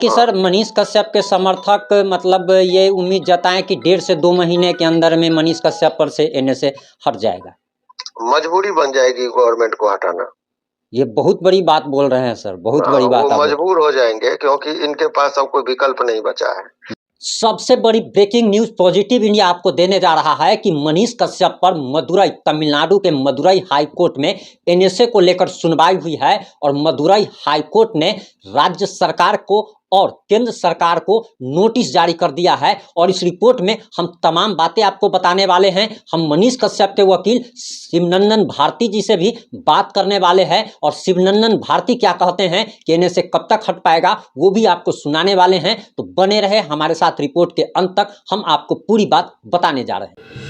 कि सर मनीष कश्यप के समर्थक मतलब ये उम्मीद जताएं कि 1.5 से 2 महीने के अंदर में मनीष कश्यप पर से एनएसए हट जाएगा। मजबूरी बन जाएगी गवर्नमेंट को हटाना। ये बहुत बड़ी बात बोल रहे हैं सर, बहुत बड़ी बात। वो मजबूर हो जाएंगे क्योंकि इनके पास अब कोई विकल्प नहीं बचा है। सबसे बड़ी ब्रेकिंग न्यूज पॉजिटिव इंडिया आपको देने जा रहा है कि मनीष कश्यप पर मदुरई तमिलनाडु के मदुरई हाईकोर्ट में एनएसए को लेकर सुनवाई हुई है और मदुरई हाईकोर्ट ने राज्य सरकार को और केंद्र सरकार को नोटिस जारी कर दिया है और इस रिपोर्ट में हम तमाम बातें आपको बताने वाले हैं। हम मनीष कश्यप के वकील शिवनंदन भारती जी से भी बात करने वाले हैं और शिवनंदन भारती क्या कहते हैं कि एनएसए कब तक हट पाएगा वो भी आपको सुनाने वाले हैं। तो बने रहे हमारे साथ, रिपोर्ट के अंत तक हम आपको पूरी बात बताने जा रहे हैं।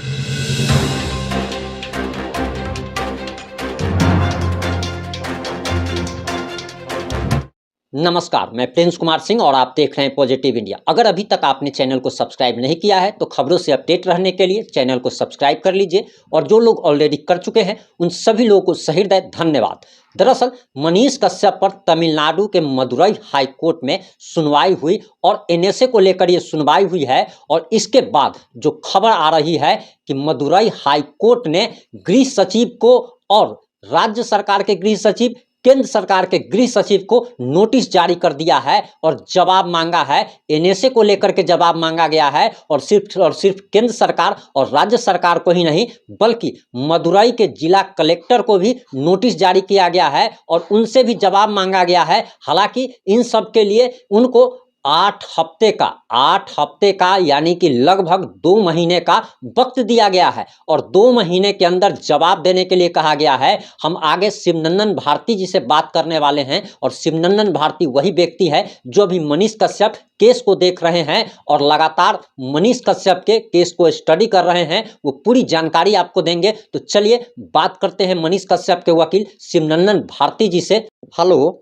नमस्कार, मैं प्रिंस कुमार सिंह और आप देख रहे हैं पॉजिटिव इंडिया। अगर अभी तक आपने चैनल को सब्सक्राइब नहीं किया है तो खबरों से अपडेट रहने के लिए चैनल को सब्सक्राइब कर लीजिए और जो लोग ऑलरेडी कर चुके हैं उन सभी लोगों को सही हृदय धन्यवाद। दरअसल मनीष कश्यप पर तमिलनाडु के मदुरई हाईकोर्ट में सुनवाई हुई और एनएसए को लेकर ये सुनवाई हुई है और इसके बाद जो खबर आ रही है कि मदुरई हाईकोर्ट ने गृह सचिव को और राज्य सरकार के गृह सचिव, केंद्र सरकार के गृह सचिव को नोटिस जारी कर दिया है और जवाब मांगा है। एनएसए को लेकर के जवाब मांगा गया है और सिर्फ केंद्र सरकार और राज्य सरकार को ही नहीं बल्कि मदुरई के जिला कलेक्टर को भी नोटिस जारी किया गया है और उनसे भी जवाब मांगा गया है। हालांकि इन सब के लिए उनको 8 हफ्ते का यानी कि लगभग 2 महीने का वक्त दिया गया है और 2 महीने के अंदर जवाब देने के लिए कहा गया है। हम आगे शिवनंदन भारती जी से बात करने वाले हैं और शिवनंदन भारती वही व्यक्ति है जो भी मनीष कश्यप केस को देख रहे हैं और लगातार मनीष कश्यप के केस को स्टडी कर रहे हैं। वो पूरी जानकारी आपको देंगे। तो चलिए बात करते हैं मनीष कश्यप के वकील शिवनंदन भारती जी से। हेलो।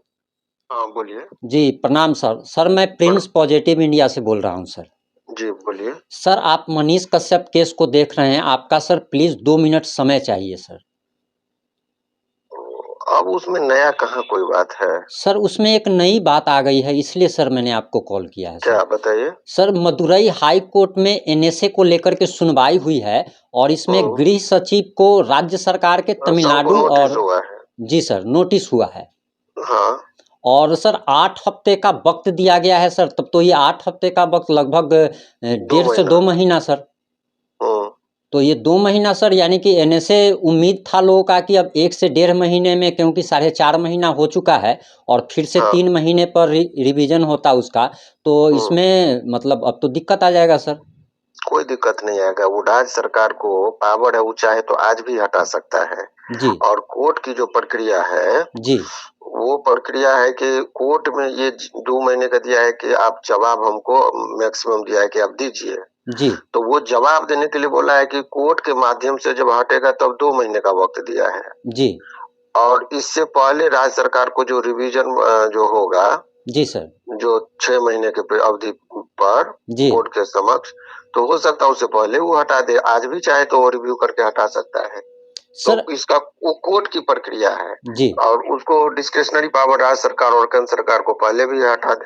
हाँ बोलिए। जी प्रणाम सर। सर मैं प्रिंस पॉजिटिव इंडिया से बोल रहा हूँ सर। जी बोलिए। सर आप मनीष कश्यप केस को देख रहे हैं, आपका सर प्लीज 2 मिनट समय चाहिए सर। अब उसमें नया कहाँ कोई बात है सर? उसमें एक नई बात आ गई है इसलिए सर मैंने आपको कॉल किया है। क्या बताइए सर? मदुरई हाई कोर्ट में एनएसए को लेकर के सुनवाई हुई है और इसमें गृह सचिव को राज्य सरकार के तमिलनाडु और जी सर नोटिस हुआ है। हाँ। और सर 8 हफ्ते का वक्त दिया गया है सर। तब तो ये 8 हफ्ते का वक्त लगभग 1.5 से 2 महीना सर। तो ये 2 महीना सर यानी कि एनएसए उम्मीद था लोगों का कि अब 1 से 1.5 महीने में, क्योंकि 4.5 महीना हो चुका है और फिर से 3 महीने पर रिवीजन होता उसका, तो इसमें मतलब अब तो दिक्कत आ जाएगा सर। कोई दिक्कत नहीं आएगा। वो राज्य सरकार को पावर है, वो चाहे तो आज भी हटा सकता है जी। और कोर्ट की जो प्रक्रिया है जी, वो प्रक्रिया है कि कोर्ट में ये 2 महीने का दिया है कि आप जवाब हमको मैक्सिमम दिया है कि आप दीजिए जी। तो वो जवाब देने के लिए बोला है कि कोर्ट के माध्यम से जब हटेगा तब 2 महीने का वक्त दिया है जी। और इससे पहले राज्य सरकार को जो रिवीजन जो होगा जी सर, जो 6 महीने के अवधि पर कोर्ट के समक्ष, तो हो सकता है उससे पहले वो हटा दे। आज भी चाहे तो वो रिव्यू करके हटा सकता है सर। तो इसका वो कोर्ट की प्रक्रिया है जी। और उसको डिस्क्रिशनरी पावर राज्य सरकार और केंद्र सरकार को पहले भी हटा दे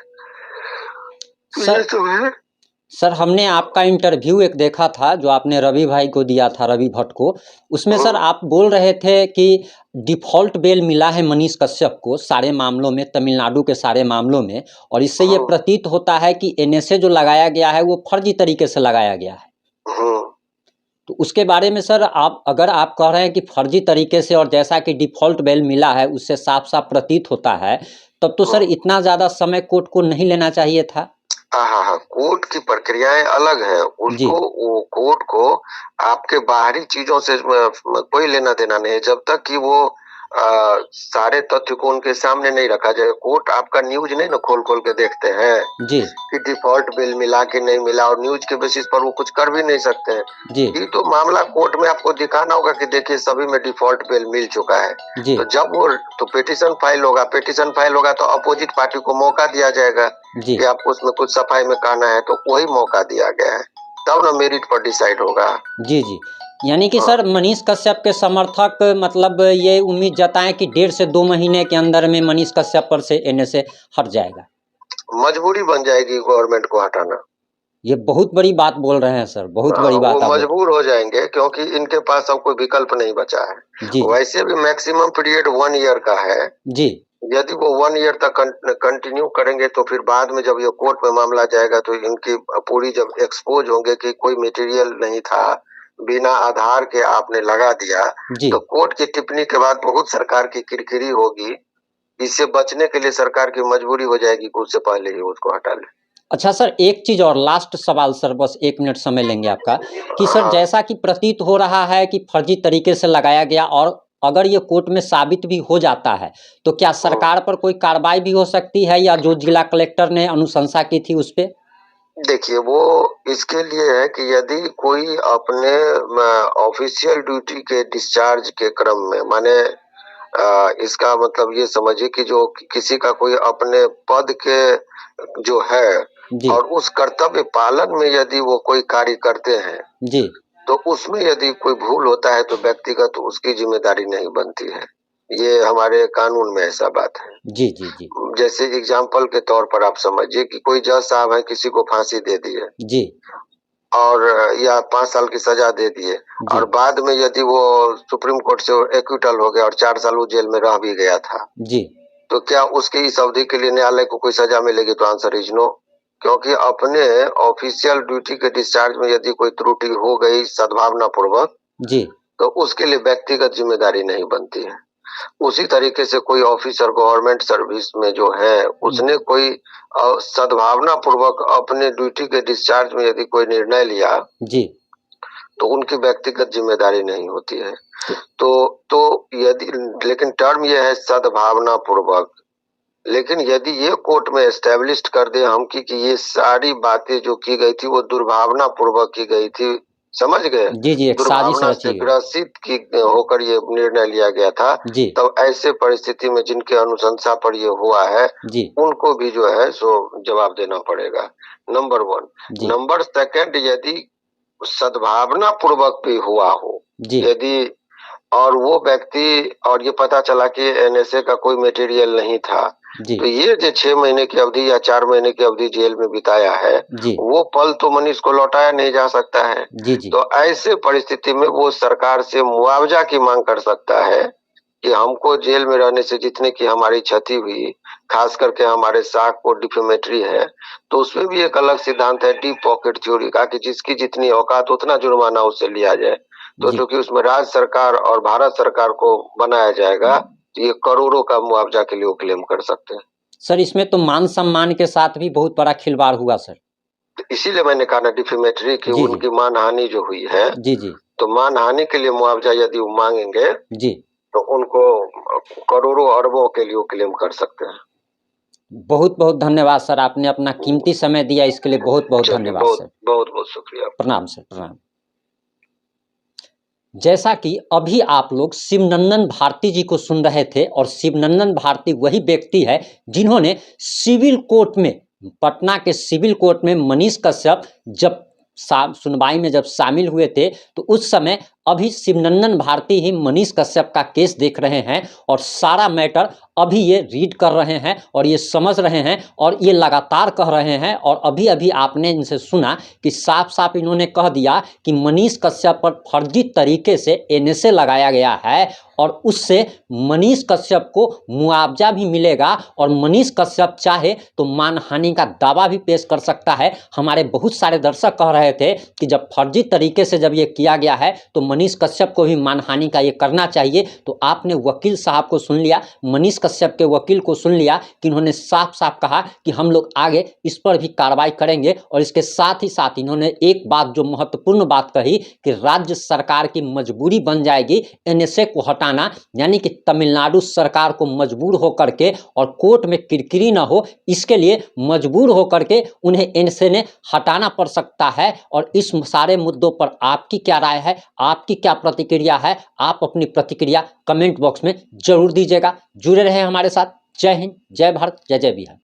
सर हमने आपका इंटरव्यू एक देखा था जो आपने रवि भाई को दिया था, रवि भट्ट को। उसमें सर आप बोल रहे थे कि डिफॉल्ट बेल मिला है मनीष कश्यप को सारे मामलों में, तमिलनाडु के सारे मामलों में, और इससे ये प्रतीत होता है कि एनएसए जो लगाया गया है वो फर्जी तरीके से लगाया गया है। तो उसके बारे में सर अगर आप कह रहे हैं कि फर्जी तरीके से और जैसा कि डिफॉल्ट बेल मिला है उससे साफ साफ प्रतीत होता है, तब तो सर इतना ज़्यादा समय कोर्ट को नहीं लेना चाहिए था। हाँ, कोर्ट की प्रक्रियाएं अलग है। उसको वो कोर्ट को आपके बाहरी चीजों से कोई लेना देना नहीं है जब तक कि वो सारे तथ्य को उनके सामने नहीं रखा जाए। कोर्ट आपका न्यूज नहीं ना खोल के देखते हैं जी कि डिफॉल्ट बिल मिला कि नहीं मिला, और न्यूज के बेसिस पर वो कुछ कर भी नहीं सकते हैं जी। ये तो मामला कोर्ट में आपको दिखाना होगा कि देखिए सभी में डिफॉल्ट बिल मिल चुका है जी। तो जब वो तो पिटीशन फाइल होगा तो अपोजिट पार्टी को मौका दिया जाएगा जी। कि आपको उसमें कुछ सफाई में कहना है, तो वही मौका दिया गया है, तब ना मेरिट पर डिसाइड होगा। जी जी। यानी कि सर मनीष कश्यप के समर्थक मतलब ये उम्मीद जताएं कि 1.5 से 2 महीने के अंदर में मनीष कश्यप पर से एनएसए हट जाएगा। मजबूरी बन जाएगी गवर्नमेंट को हटाना। ये बहुत बड़ी बात बोल रहे हैं सर, बहुत बड़ी बात। वो मजबूर हो जाएंगे क्योंकि इनके पास अब कोई विकल्प नहीं बचा है। जी, वैसे भी मैक्सिमम पीरियड 1 ईयर का है जी। यदि वो 1 ईयर तक कंटिन्यू करेंगे तो फिर बाद में जब ये कोर्ट में मामला जाएगा तो इनकी पूरी जब एक्सपोज होंगे कि कोई मटेरियल नहीं था, बिना आधार के आपने लगा दिया, तो कोर्ट की टिप्पणी के बाद बहुत सरकार की किरकिरी होगी। इससे बचने के लिए सरकार की मजबूरी हो जाएगी कि उससे पहले ही उसको हटा ले। अच्छा सर, एक चीज और, लास्ट सवाल सर, बस 1 मिनट समय लेंगे आपका, कि सर जैसा कि प्रतीत हो रहा है कि फर्जी तरीके से लगाया गया, और अगर ये कोर्ट में साबित भी हो जाता है तो क्या सरकार पर कोई कार्रवाई भी हो सकती है, या जो जिला कलेक्टर ने अनुशंसा की थी उस पे? देखिए, वो इसके लिए है कि यदि कोई अपने ऑफिशियल ड्यूटी के डिस्चार्ज के क्रम में, माने इसका मतलब ये समझिए कि जो किसी का कोई अपने पद के जो है और उस कर्तव्य पालन में यदि वो कोई कार्य करते हैं जी, तो उसमें यदि कोई भूल होता है तो व्यक्तिगत उसकी जिम्मेदारी नहीं बनती है। ये हमारे कानून में ऐसा बात है। जी, जी, जी। जैसे एग्जाम्पल के तौर पर आप समझिए कि कोई जज साहब है, किसी को फांसी दे दी है जी, और या 5 साल की सजा दे दिए, और बाद में यदि वो सुप्रीम कोर्ट से एक्विटल हो गया और 4 साल वो जेल में रह भी गया था जी, तो क्या उसकी इस अवधि के लिए न्यायालय को कोई सजा मिलेगी? तो आंसर इज नो। क्योंकि अपने ऑफिशियल ड्यूटी के डिस्चार्ज में यदि कोई त्रुटि हो गई सद्भावना पूर्वक जी, तो उसके लिए व्यक्तिगत जिम्मेदारी नहीं बनती है। उसी तरीके से कोई ऑफिसर गवर्नमेंट सर्विस में जो है उसने कोई सद्भावना पूर्वक अपने ड्यूटी के डिस्चार्ज में यदि कोई निर्णय लिया जी, तो उनकी व्यक्तिगत जिम्मेदारी नहीं होती है। तो यदि, लेकिन टर्म यह है सद्भावना पूर्वक, लेकिन यदि ये कोर्ट में एस्टेब्लिश्ड कर दे हम कि ये सारी बातें जो की गई थी वो दुर्भावना पूर्वक की गई थी, समझ गए? जी, जी, एक दुर्भावना से ग्रसित की होकर ये निर्णय लिया गया था, तब ऐसे परिस्थिति में जिनके अनुशंसा पर ये हुआ है उनको भी जो है सो जवाब देना पड़ेगा। नंबर 1। नंबर 2, यदि सद्भावना पूर्वक भी हुआ हो, यदि और वो व्यक्ति और ये पता चला कि एनएसए का कोई मटेरियल नहीं था, तो ये जो 6 महीने की अवधि या 4 महीने की अवधि जेल में बिताया है वो पल तो मनीष को लौटाया नहीं जा सकता है। तो ऐसे परिस्थिति में वो सरकार से मुआवजा की मांग कर सकता है कि हमको जेल में रहने से जितने की हमारी क्षति हुई, खास करके हमारे साख को डिफेमेटरी है, तो उसमें भी एक अलग सिद्धांत है डीप पॉकेट थ्योरी का कि जिसकी जितनी औकात उतना जुर्माना उससे लिया जाए। तो चूंकि उसमें राज्य सरकार और भारत सरकार को बनाया जाएगा तो ये करोड़ों का मुआवजा के लिए वो क्लेम कर सकते हैं। सर इसमें तो मान सम्मान के साथ भी बहुत बड़ा खिलवाड़ हुआ सर। तो इसीलिए मैंने कहा ना डिफेमेटरी की उनकी मानहानि जो हुई है, तो मानहानि के लिए मुआवजा यदि वो मांगेंगे तो उनको करोड़ों अरबों के लिए वो क्लेम कर सकते हैं। बहुत बहुत धन्यवाद सर, आपने अपना कीमती समय दिया, इसके लिए बहुत बहुत धन्यवाद सर। बहुत बहुत शुक्रिया। प्रणाम सर, प्रणाम। जैसा कि अभी आप लोग शिवनंदन भारती जी को सुन रहे थे, और शिवनंदन भारती वही व्यक्ति है जिन्होंने सिविल कोर्ट में, पटना के सिविल कोर्ट में मनीष कश्यप जब सुनवाई में जब शामिल हुए थे तो उस समय अभी शिवनंदन भारती ही मनीष कश्यप का केस देख रहे हैं, और सारा मैटर अभी ये रीड कर रहे हैं और ये समझ रहे हैं, और ये लगातार कह रहे हैं। और अभी अभी आपने इनसे सुना कि साफ साफ इन्होंने कह दिया कि मनीष कश्यप पर फर्जी तरीके से एनएसए लगाया गया है, और उससे मनीष कश्यप को मुआवजा भी मिलेगा, और मनीष कश्यप चाहे तो मानहानि का दावा भी पेश कर सकता है। हमारे बहुत सारे दर्शक कह रहे थे कि जब फर्जी तरीके से जब ये किया गया है तो मनीष कश्यप को भी मानहानि का ये करना चाहिए। तो आपने वकील साहब को सुन लिया, मनीष कश्यप के वकील को सुन लिया कि इन्होंने साफ साफ कहा कि हम लोग आगे इस पर भी कार्रवाई करेंगे। और इसके साथ ही साथ इन्होंने एक बात जो महत्वपूर्ण बात कही कि राज्य सरकार की मजबूरी बन जाएगी एनएसए को हटाना, यानी कि तमिलनाडु सरकार को मजबूर होकर के, और कोर्ट में किरकिरी ना हो इसके लिए मजबूर होकर के उन्हें एनएसए ने हटाना पड़ सकता है। और इस सारे मुद्दों पर आपकी क्या राय है, आपकी क्या प्रतिक्रिया है, आप अपनी प्रतिक्रिया कमेंट बॉक्स में जरूर दीजिएगा। जुड़े रहे हमारे साथ। जय हिंद, जय भारत, जय जय बिहार।